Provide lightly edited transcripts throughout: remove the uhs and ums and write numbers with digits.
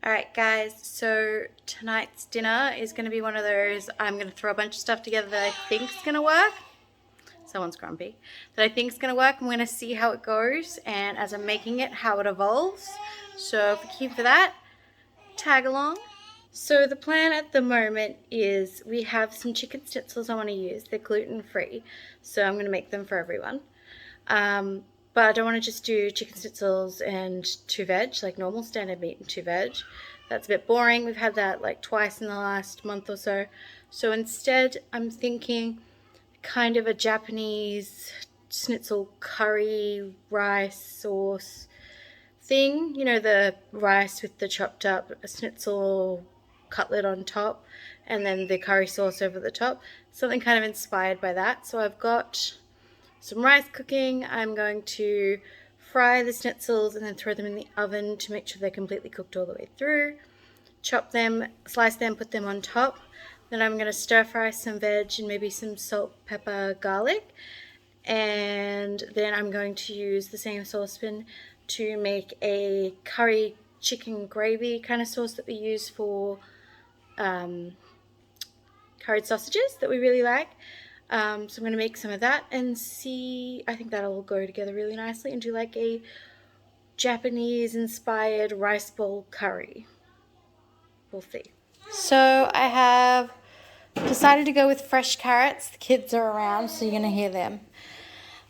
Alright guys, so tonight's dinner is going to be one of those, I'm going to throw a bunch of stuff together that I think is going to work. Someone's grumpy. That I think is going to work. I'm going to see how it goes, and as I'm making it, how it evolves. So if you're keen for that, tag along. So the plan at the moment is we have some chicken schnitzels I want to use. They're gluten-free, so I'm going to make them for everyone. But I don't want to just do chicken schnitzels and 2 veg, like normal standard meat and 2 veg. That's a bit boring. We've had that like twice in the last month or so. So instead, I'm thinking kind of a Japanese schnitzel curry rice sauce thing. You know, the rice with the chopped up schnitzel cutlet on top and then the curry sauce over the top. Something kind of inspired by that. So I've got some rice cooking. I'm going to fry the schnitzels and then throw them in the oven to make sure they're completely cooked all the way through. Chop them, slice them, put them on top. Then I'm going to stir fry some veg and maybe some salt, pepper, garlic. And then I'm going to use the same saucepan to make a curry chicken gravy kind of sauce that we use for curried sausages that we really like. So I'm going to make some of that and see, I think that'll go together really nicely, and do like a Japanese inspired rice bowl curry. We'll see. So I have decided to go with fresh carrots. The kids are around, so you're going to hear them.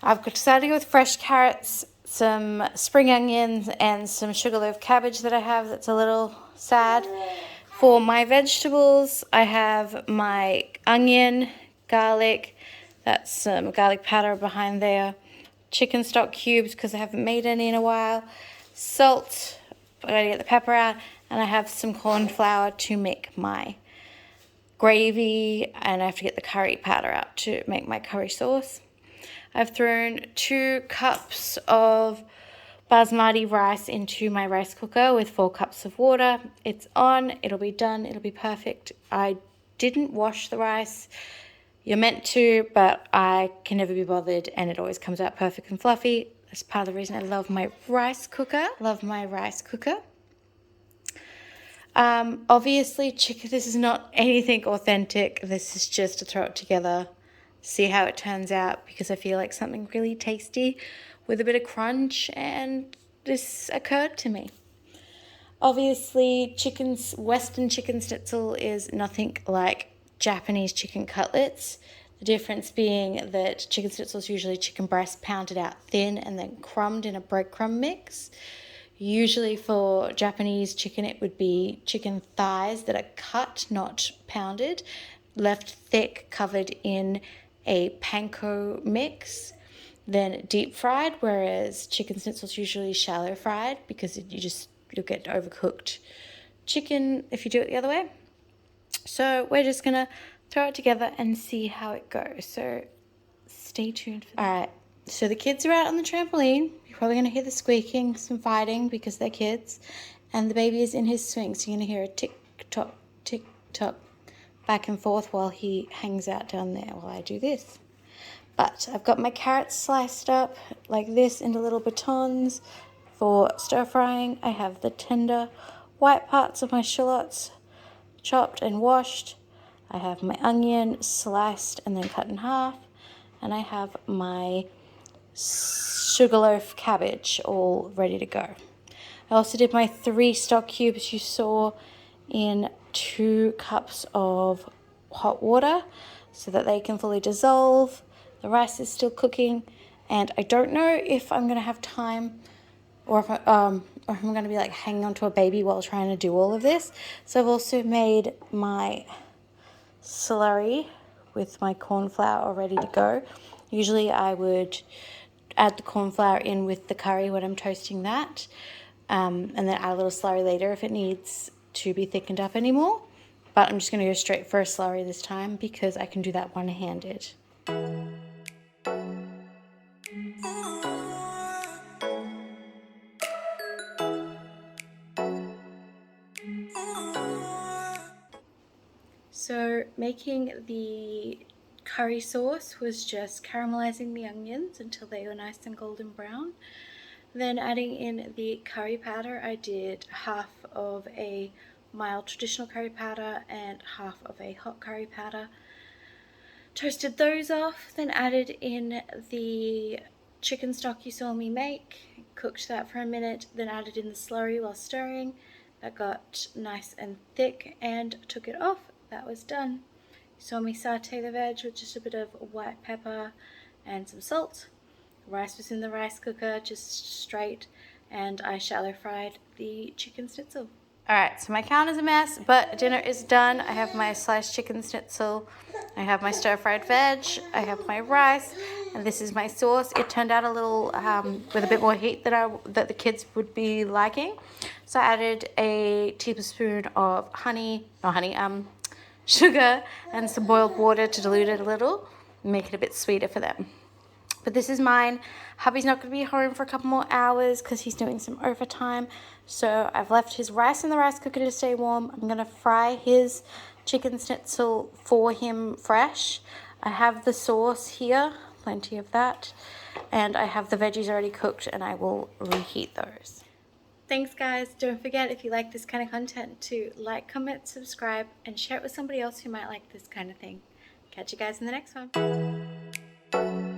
I've decided to go with fresh carrots, some spring onions, and some sugarloaf cabbage that I have that's a little sad. For my vegetables, I have my onion, garlic, that's some garlic powder behind there, chicken stock cubes because I haven't made any in a while, salt, I gotta get the pepper out, and I have some corn flour to make my gravy, and I have to get the curry powder out to make my curry sauce. I've thrown 2 cups of basmati rice into my rice cooker with 4 cups of water. It's on, it'll be done, it'll be perfect. I didn't wash the rice. You're meant to, but I can never be bothered, and it always comes out perfect and fluffy. That's part of the reason I love my rice cooker. Obviously, this is not anything authentic. This is just to throw it together, see how it turns out, because I feel like something really tasty with a bit of crunch, and this occurred to me. Obviously, Western chicken schnitzel is nothing like Japanese chicken cutlets. The difference being that chicken schnitzel is usually chicken breast pounded out thin and then crumbed in a breadcrumb mix. Usually for Japanese chicken, it would be chicken thighs that are cut, not pounded, left thick, covered in a panko mix, then deep fried, whereas chicken schnitzel is usually shallow fried because you'll get overcooked chicken if you do it the other way. So we're just gonna throw it together and see how it goes. So stay tuned for that. All right, so the kids are out on the trampoline. You're probably gonna hear the squeaking, some fighting because they're kids, and the baby is in his swing. So you're gonna hear a tick tock, back and forth while he hangs out down there while I do this. But I've got my carrots sliced up like this into little batons for stir frying. I have the tender white parts of my shallots chopped and washed. I have my onion sliced and then cut in half. And I have my sugarloaf cabbage all ready to go. I also did my 3 stock cubes you saw in 2 cups of hot water so that they can fully dissolve. The rice is still cooking, and I don't know if I'm going to have time or if I'm going to be like hanging onto a baby while trying to do all of this. So I've also made my slurry with my corn flour all ready to go. Usually I would add the corn flour in with the curry when I'm toasting that, and then add a little slurry later if it needs to be thickened up anymore. But I'm just going to go straight for a slurry this time because I can do that one-handed. So making the curry sauce was just caramelizing the onions until they were nice and golden brown. Then adding in the curry powder, I did half of a mild traditional curry powder and half of a hot curry powder. Toasted those off, then added in the chicken stock you saw me make, cooked that for a minute, then added in the slurry while stirring. That got nice and thick and took it off. That was done. You saw me saute the veg with just a bit of white pepper and some salt. Rice was in the rice cooker, just straight, and I shallow fried the chicken schnitzel. Alright, so my counter's a mess, but dinner is done. I have my sliced chicken schnitzel, I have my stir-fried veg, I have my rice, and this is my sauce. It turned out a little with a bit more heat that the kids would be liking. So I added a tablespoon of sugar and some boiled water to dilute it a little, make it a bit sweeter for them. But this is mine. Hubby's not going to be home for a couple more hours because he's doing some overtime. So I've left his rice in the rice cooker to stay warm. I'm going to fry his chicken schnitzel for him fresh. I have the sauce here, plenty of that. And I have the veggies already cooked and I will reheat those. Thanks guys. Don't forget, if you like this kind of content, to like, comment, subscribe, and share it with somebody else who might like this kind of thing. Catch you guys in the next one.